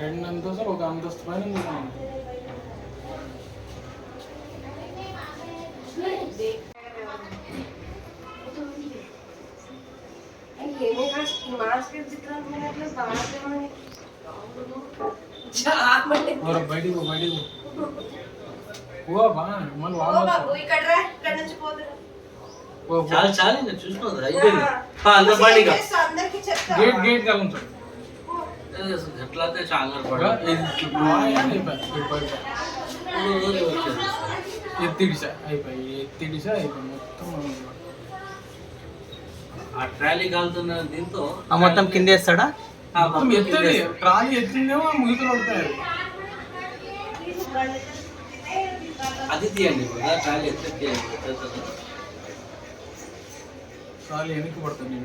2 అంతస్తులు ఒక అంతస్తు పైన ఉంది. బయటికి బయటికి చాలా చాలా చూసుకోండి గేట్ గేట్ కలుగుతాడు ఎట్లా చాలా ఎత్తిడిసా అయిపోయి ఎత్తిడిసా అయిపోయి మొత్తం ఆ ట్రాలీ కాలుతున్న దీంతో మొత్తం కింద వేస్తాడా? మొత్తం ఎత్తది ట్రాలీ ఎత్తిందేమో ముగితలు పడతాయి. అది తీయండి ట్రాలీ ఎత్తే ట్రాలీ వెనక్కి పడుతుంది.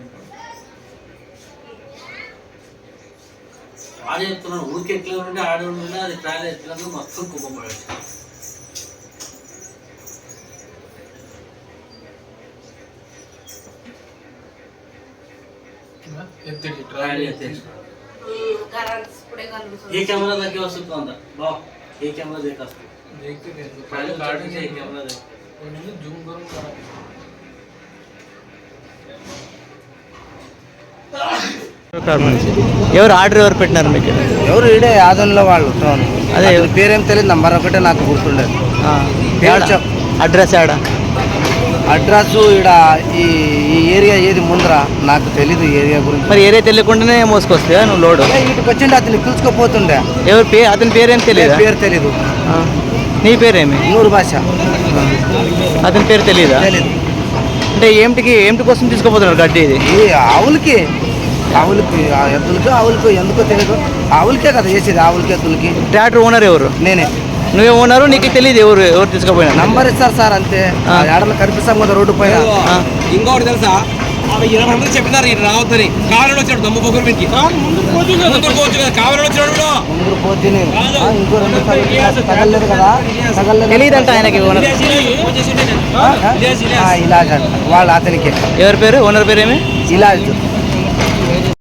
ఆడే చెప్తున్నాను ఊరికి ఎట్లా ఉంటే ఆడే ఉంటే అది ట్రాలీ ఎట్లా మొత్తం కుప్పపడచ్చు. ట్రాలీ ఎత్తేసి ఏ కెమెరా దగ్గర వస్తుంది అంత బా ఏ కెమెరా దగ్గర వస్తుంది జూమ్ కरून ఎవరు ఆర్డర్ ఎవరు పెట్టినారు మీకు? ఎవరు ఈడే ఆదంలో వాళ్ళు. అదే పేరేం తెలియదు, నంబర్ ఒకటే నాకు గుర్తుండేది. అడ్రస్ ఆడ అడ్రస్ ఈడ ఈ ఏరియా ఏది ముందర నాకు తెలీదు ఏరియా గురించి. మరి ఏరియా తెలియకుండానే మోసుకొస్తాయా నువ్వు లోడు? ఇటుకు వచ్చిండే అతను పిలుచుకోపోతుండే. ఎవరు అతని పేరేం తెలియదు? పేరు తెలీదు. నీ పేరేమి? నూరు భాష. అతని పేరు తెలీదా? తెలీదు. అంటే ఏమిటి కోసం తీసుకుపోతున్నారు గడ్డి? ఇది ఆవులకి ఎద్దులకి ఆవులకి ఎందుకో తెలియదు. ఆవులకే కదా చేసేది, ఆవులకి ఎద్దులకి. ట్రాక్టర్ ఓనర్ ఎవరు? నేనే. నువ్వే ఓనరు? నీకు తెలియదు ఎవరు తీసుకుపోయినా? నంబర్ ఇస్తారు సార్ అంతే. ఏడన్నా కనిపిస్తాం కదా రోడ్డు పైన. ఇంకోటి తెలుసా, 20 మంది చెప్పినారు ఇది రావద్దని. కావాలని వచ్చాడు దమ్ము పొగురు మీకు కావాలని వచ్చాడు ముందు పోతే ఇంకో 2 సార్లు తగలేదు కదా. తెలియదంట ఆయనకి. ఇలాజ్ అంట వాళ్ళ అతనికి. ఎవరి పేరు? ఓనర్ పేరు ఏమి? ఇలాజ్.